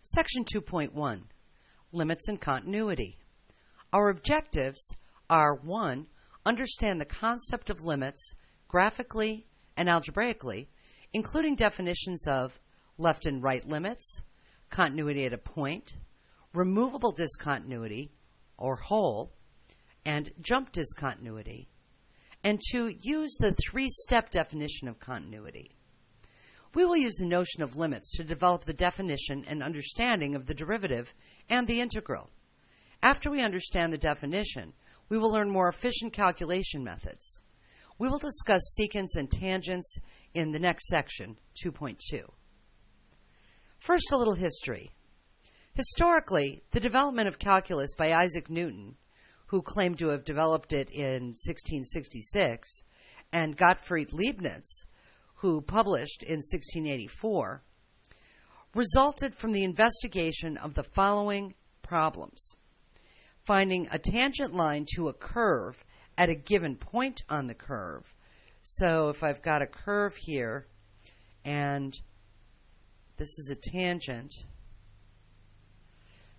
Section 2.1, Limits and Continuity. Our objectives are 1. Understand the concept of limits graphically and algebraically, including definitions of left and right limits, continuity at a point, removable discontinuity, or hole, and jump discontinuity, and 2. Use the three-step definition of continuity. We will use the notion of limits to develop the definition and understanding of the derivative and the integral. After we understand the definition, we will learn more efficient calculation methods. We will discuss secants and tangents in the next section, 2.2. First, a little history. Historically, the development of calculus by Isaac Newton, who claimed to have developed it in 1666, and Gottfried Leibniz, who published in 1684, resulted from the investigation of the following problems. Finding a tangent line to a curve at a given point on the curve. So if I've got a curve here, and this is a tangent,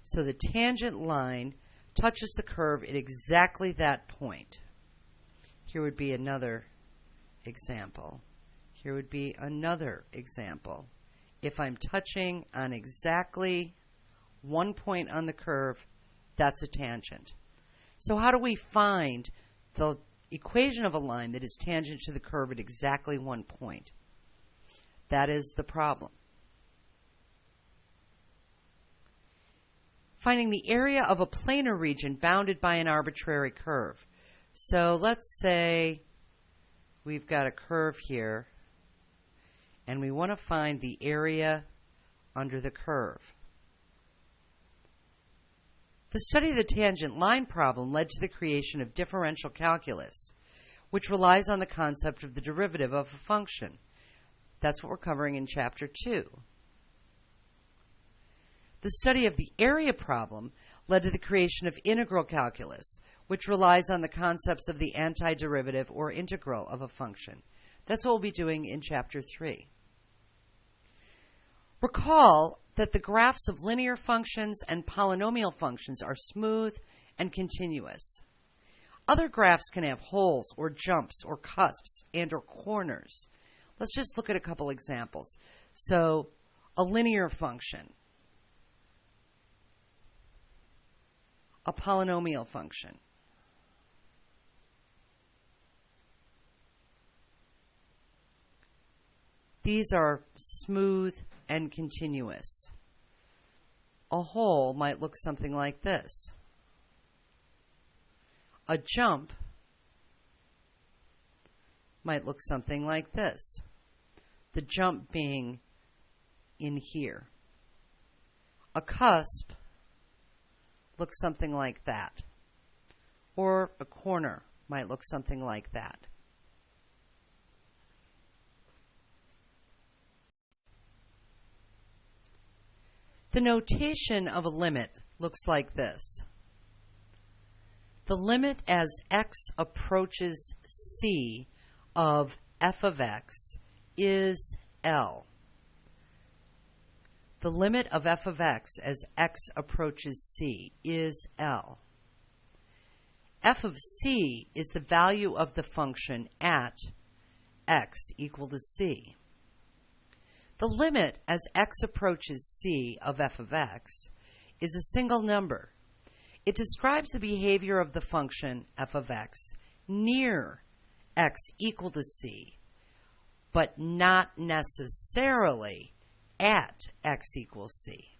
so the tangent line touches the curve at exactly that point. Here would be another example. Here would be another example. If I'm touching on exactly one point on the curve, that's a tangent. So how do we find the equation of a line that is tangent to the curve at exactly one point? That is the problem. Finding the area of a planar region bounded by an arbitrary curve. So let's say we've got a curve here, and we want to find the area under the curve. The study of the tangent line problem led to the creation of differential calculus, which relies on the concept of the derivative of a function. That's what we're covering in Chapter 2. The study of the area problem led to the creation of integral calculus, which relies on the concepts of the antiderivative or integral of a function. That's what we'll be doing in Chapter 3. Recall that the graphs of linear functions and polynomial functions are smooth and continuous. Other graphs can have holes or jumps or cusps and or corners. Let's just look at a couple examples. So, a linear function, a polynomial function. These are smooth and continuous. A hole might look something like this. A jump might look something like this. The jump being in here. A cusp looks something like that. Or a corner might look something like that. The notation of a limit looks like this. The limit as x approaches c of f of x is L. The limit of f of x as x approaches c is L. F of c is the value of the function at x equal to c. The limit as x approaches c of f of x is a single number. It describes the behavior of the function f of x near x equal to c, but not necessarily at x equals c.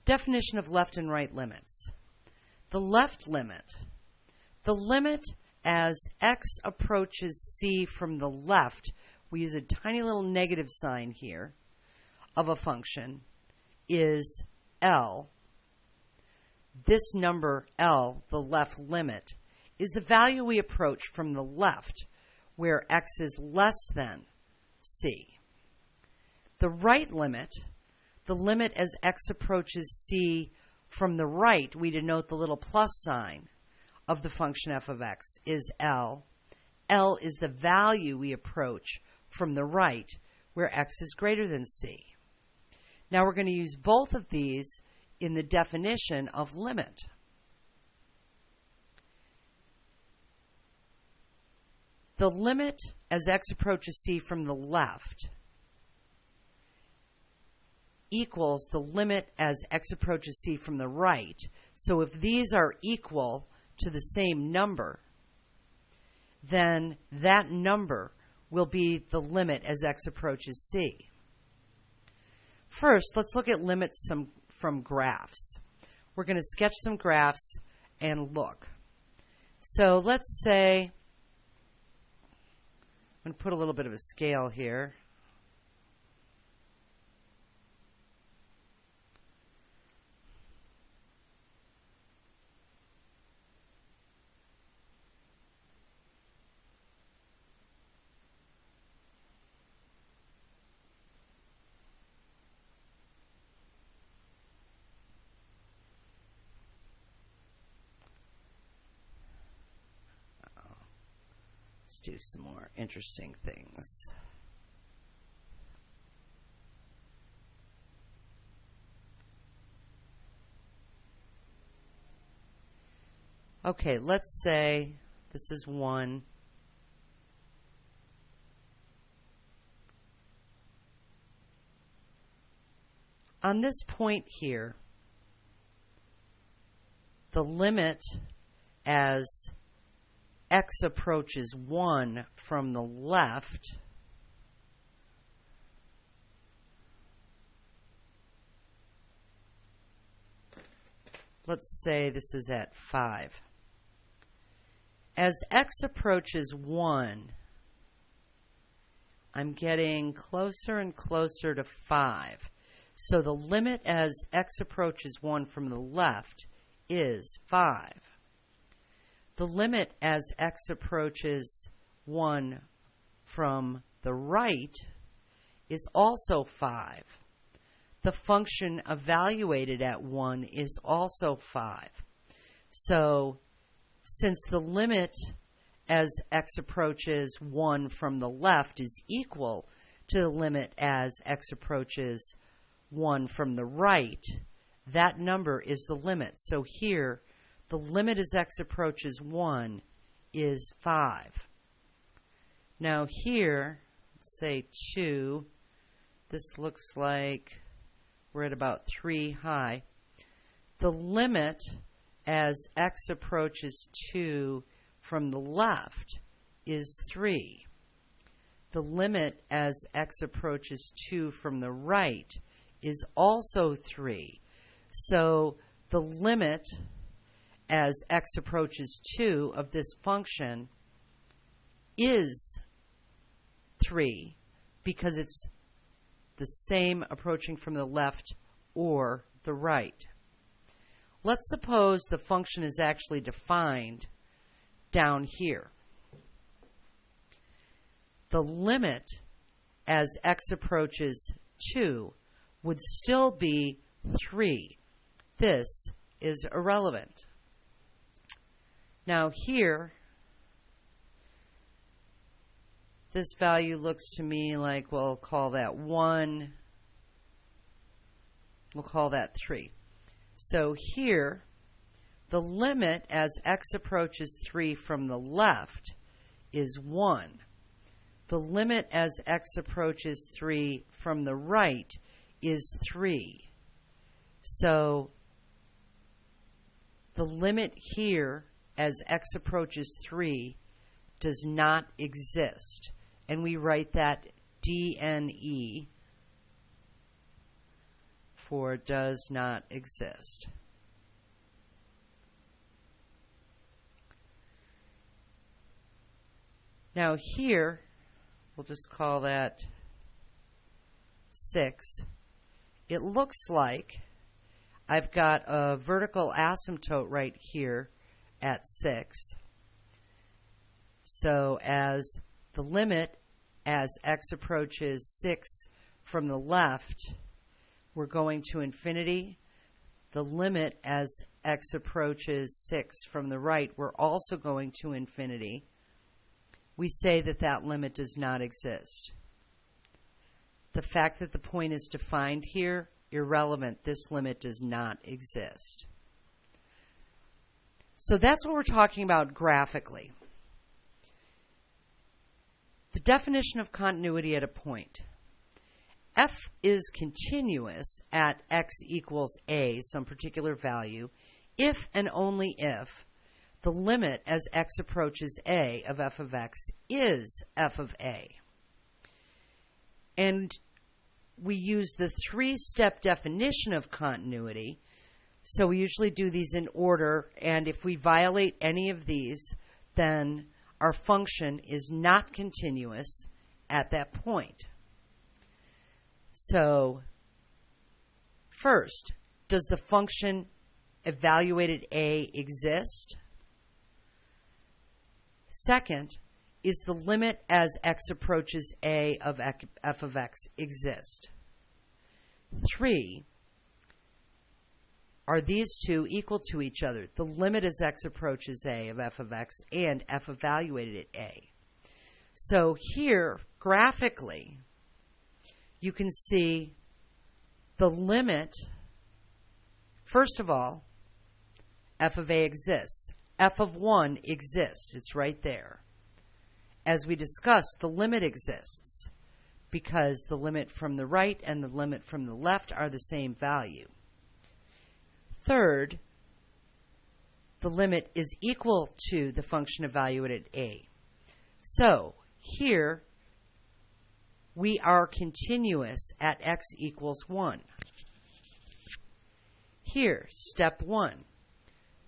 Definition of left and right limits. The left limit, the limit as x approaches c from the left, we use a tiny little negative sign here, of a function, is L. This number, L, the left limit, is the value we approach from the left, where x is less than c. The right limit, the limit as x approaches c from the right, we denote the little plus sign of the function f of x, is L. L is the value we approach from the right, where x is greater than c. Now we're going to use both of these in the definition of limit. The limit as x approaches c from the left equals the limit as x approaches c from the right. So if these are equal to the same number, then that number will be the limit as x approaches c. First, let's look at limits from graphs. We're going to sketch some graphs and look. So let's say, I'm going to put a little bit of a scale here. Let's do some more interesting things. Okay, let's say this is 1. On this point here, the limit as x approaches 1 from the left let's say this is at 5. As x approaches 1, I'm getting closer and closer to 5. So the limit as x approaches 1 from the left is 5. The limit as x approaches 1 from the right is also 5. The function evaluated at 1 is also 5. So since the limit as x approaches 1 from the left is equal to the limit as x approaches 1 from the right, that number is the limit. So here, the limit as x approaches 1 is 5. Now here, let's say 2, this looks like we're at about 3 high. The limit as x approaches 2 from the left is 3. The limit as x approaches 2 from the right is also 3. So the limit as x approaches 2 of this function is 3 because it's the same approaching from the left or the right. Let's suppose the function is actually defined down here. The limit as x approaches 2 would still be 3. This is irrelevant. Now here, this value looks to me like we'll call that 1, we'll call that 3. So here, the limit as x approaches 3 from the left is 1. The limit as x approaches 3 from the right is 3. So the limit here as x approaches 3 does not exist. And we write that DNE for does not exist. Now here, we'll just call that 6. It looks like I've got a vertical asymptote right here at 6. So as the limit as x approaches 6 from the left, we're going to infinity. The limit as x approaches 6 from the right, we're also going to infinity. We say that that limit does not exist. The fact that the point is defined here irrelevant. This limit does not exist. So that's what we're talking about graphically. The definition of continuity at a point. F is continuous at x equals a, some particular value, if and only if the limit as x approaches a of f of x is f of a. And we use the three-step definition of continuity. So we usually do these in order, and if we violate any of these, then our function is not continuous at that point. So, first, does the function evaluated a exist? Second, is the limit as x approaches a of f of x exist? 3, are these two equal to each other? The limit as x approaches a of f of x and f evaluated at a. So here, graphically, you can see the limit. First of all, f of a exists. F of 1 exists. It's right there. As we discussed, the limit exists because the limit from the right and the limit from the left are the same value. Third, the limit is equal to the function evaluated at a. So here we are continuous at x equals 1. Here, step 1.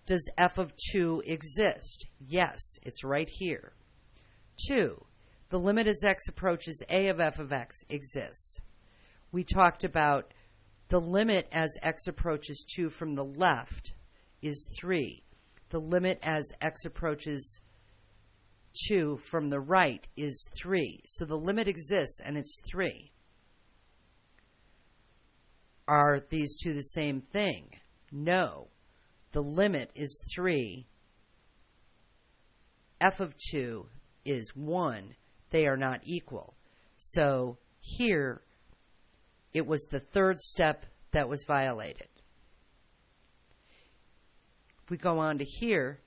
Does f of 2 exist? Yes, it's right here. 2. The limit as x approaches a of f of x exists. We talked about the limit as x approaches 2 from the left is 3. The limit as x approaches 2 from the right is 3. So the limit exists and it's 3. Are these two the same thing? No. The limit is 3. F of 2 is 1. They are not equal. So here it was the third step that was violated. If we go on to here,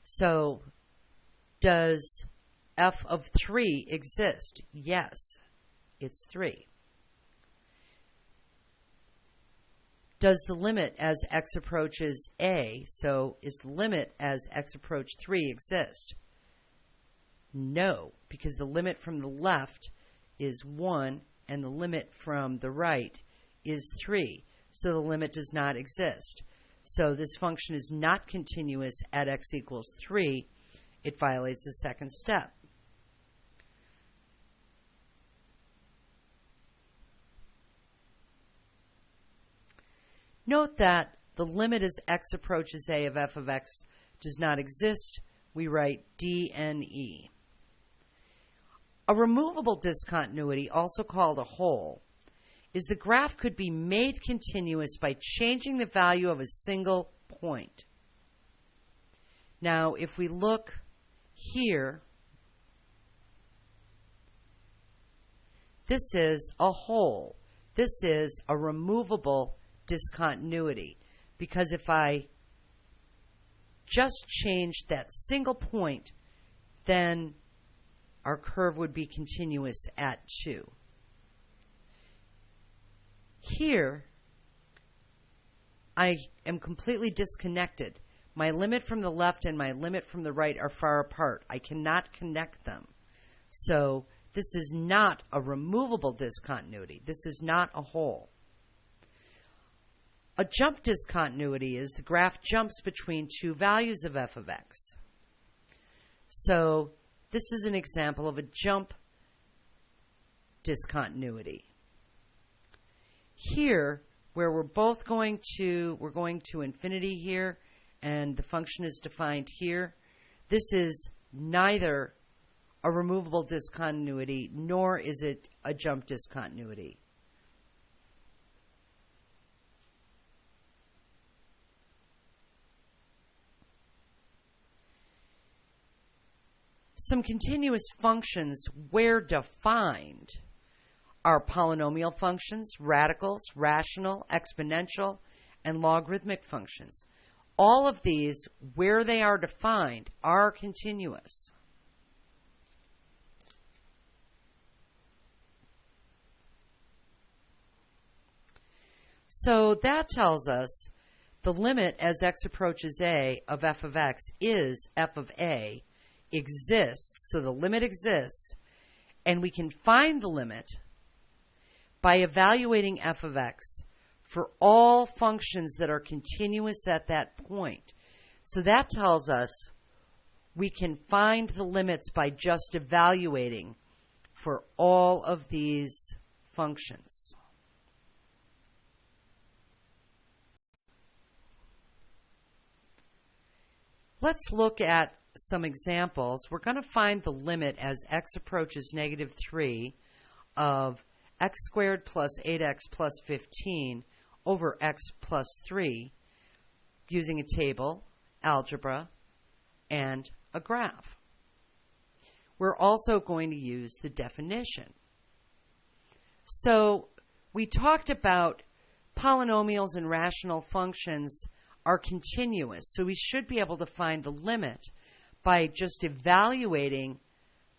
so does f of 3 exist? Yes, it's 3. Does the limit as x approaches a, so is the limit as x approach 3 exist? No, because the limit from the left is 1 and the limit from the right is 3. So the limit does not exist. So this function is not continuous at x equals 3. It violates the second step. Note that the limit as x approaches a of f of x does not exist. We write dne. A removable discontinuity, also called a hole, is the graph could be made continuous by changing the value of a single point. Now, if we look here, this is a hole. This is a removable discontinuity, because if I just changed that single point, then our curve would be continuous at 2. Here, I am completely disconnected. My limit from the left and my limit from the right are far apart. I cannot connect them. So this is not a removable discontinuity. This is not a hole. A jump discontinuity is the graph jumps between two values of f of x. So this is an example of a jump discontinuity. Here, where we're going to infinity here, and the function is defined here, this is neither a removable discontinuity, nor is it a jump discontinuity. Some continuous functions, where defined, are polynomial functions, radicals, rational, exponential, and logarithmic functions. All of these, where they are defined, are continuous. So that tells us the limit as x approaches a of f of x is f of a exists. So the limit exists, and we can find the limit by evaluating f of x for all functions that are continuous at that point. So that tells us we can find the limits by just evaluating for all of these functions. Let's look at some examples. We're going to find the limit as x approaches negative 3 of x squared plus 8x plus 15 over x plus 3 using a table, algebra, and a graph. We're also going to use the definition. So we talked about polynomials and rational functions are continuous, so we should be able to find the limit by just evaluating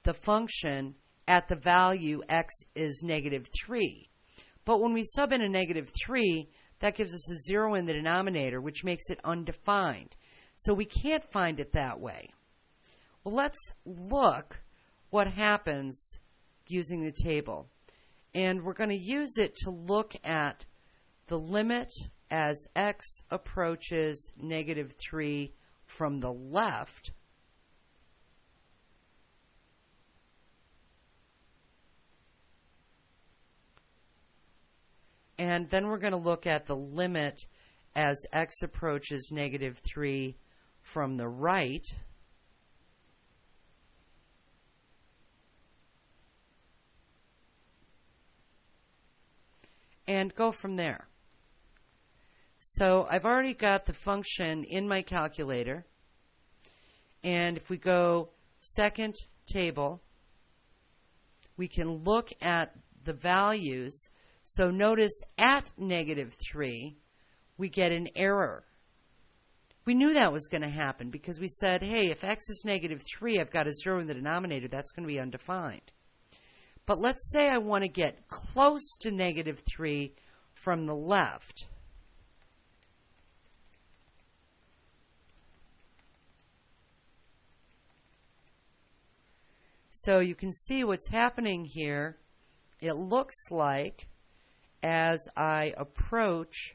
the function at the value x is negative 3. But when we sub in a negative 3, that gives us a 0 in the denominator, which makes it undefined. So we can't find it that way. Well, let's look what happens using the table. And we're going to use it to look at the limit as x approaches negative 3 from the left. And then we're going to look at the limit as x approaches negative 3 from the right. And go from there. So I've already got the function in my calculator. And if we go second table, we can look at the values. So notice at negative 3, we get an error. We knew that was going to happen because we said, hey, if x is negative 3, I've got a 0 in the denominator. That's going to be undefined. But let's say I want to get close to negative 3 from the left. So you can see what's happening here. It looks like as I approach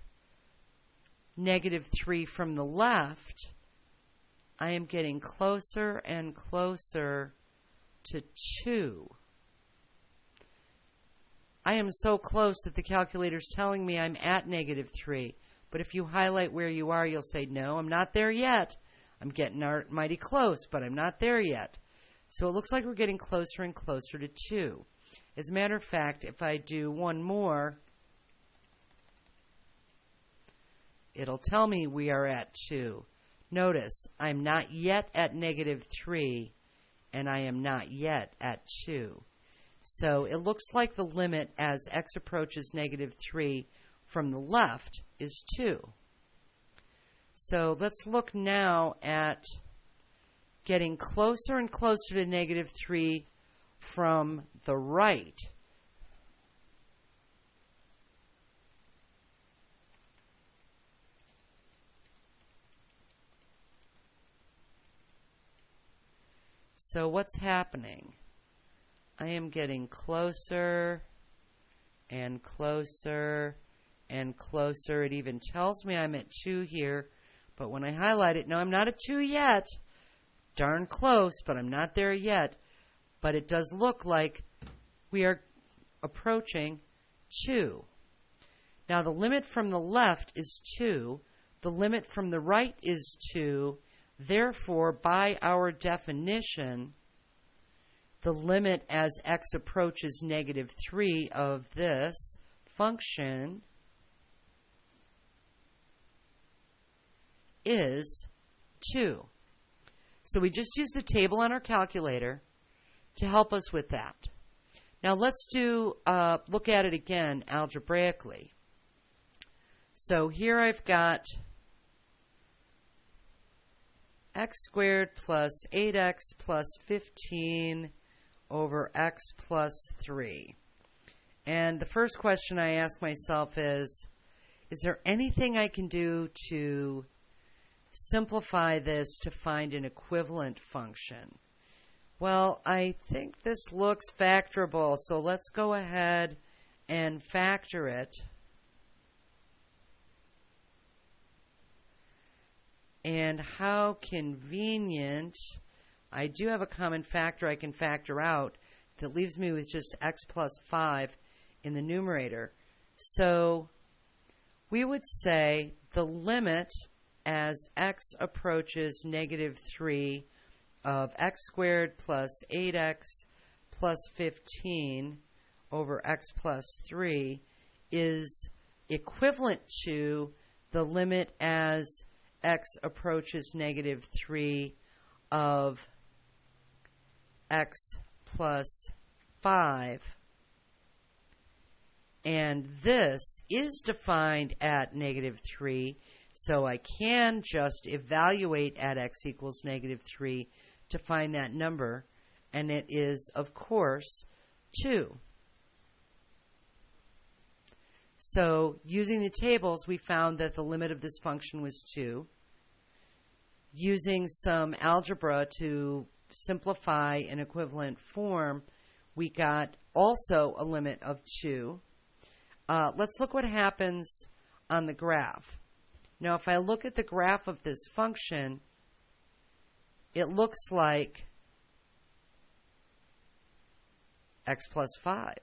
negative 3 from the left, I am getting closer and closer to 2. I am so close that the calculator is telling me I'm at negative 3. But if you highlight where you are, you'll say, no, I'm not there yet. I'm getting mighty close, but I'm not there yet. So it looks like we're getting closer and closer to 2. As a matter of fact, if I do one more, it'll tell me we are at 2. Notice, I'm not yet at negative 3, and I am not yet at 2. So it looks like the limit as x approaches negative 3 from the left is 2. So let's look now at getting closer and closer to negative 3 from the right. So what's happening? I am getting closer and closer and closer. It even tells me I'm at 2 here, but when I highlight it, no, I'm not at 2 yet. Darn close, but I'm not there yet. But it does look like we are approaching 2. Now the limit from the left is 2. The limit from the right is 2. Therefore, by our definition, the limit as x approaches negative 3 of this function is 2. So we just use the table on our calculator to help us with that. Now let's look at it again algebraically. So here I've got x squared plus 8x plus 15 over x plus 3. And the first question I ask myself is there anything I can do to simplify this to find an equivalent function? Well, I think this looks factorable, so let's go ahead and factor it. And how convenient. I do have a common factor I can factor out that leaves me with just x plus 5 in the numerator. So we would say the limit as x approaches negative 3 of x squared plus 8x plus 15 over x plus 3 is equivalent to the limit as x approaches negative 3 of x plus 5. And this is defined at negative 3, so I can just evaluate at x equals negative 3 to find that number, and it is, of course, 2. So using the tables, we found that the limit of this function was 2. Using some algebra to simplify an equivalent form, we got also a limit of 2. Let's look what happens on the graph. Now, if I look at the graph of this function, it looks like x plus 5.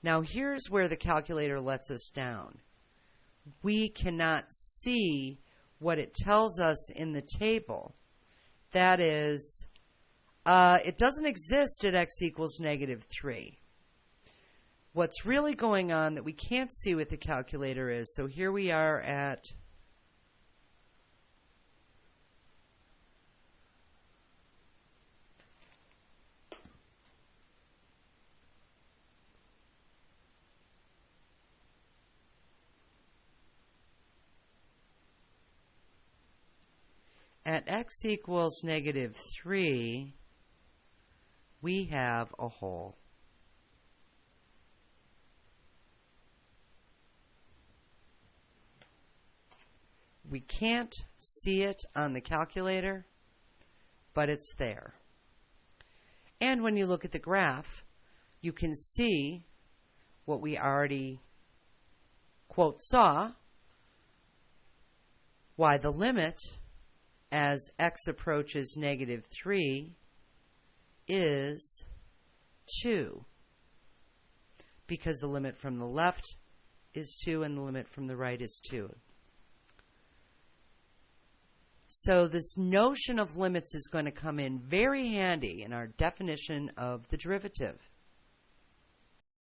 Now, here's where the calculator lets us down. We cannot see what it tells us in the table. That is, it doesn't exist at x equals negative 3. What's really going on that we can't see with the calculator is, so here we are at x equals negative 3, we have a hole. We can't see it on the calculator, but it's there. And when you look at the graph, you can see what we already, quote, saw, why the limit as x approaches negative 3 is 2, because the limit from the left is 2 and the limit from the right is 2. So this notion of limits is going to come in very handy in our definition of the derivative.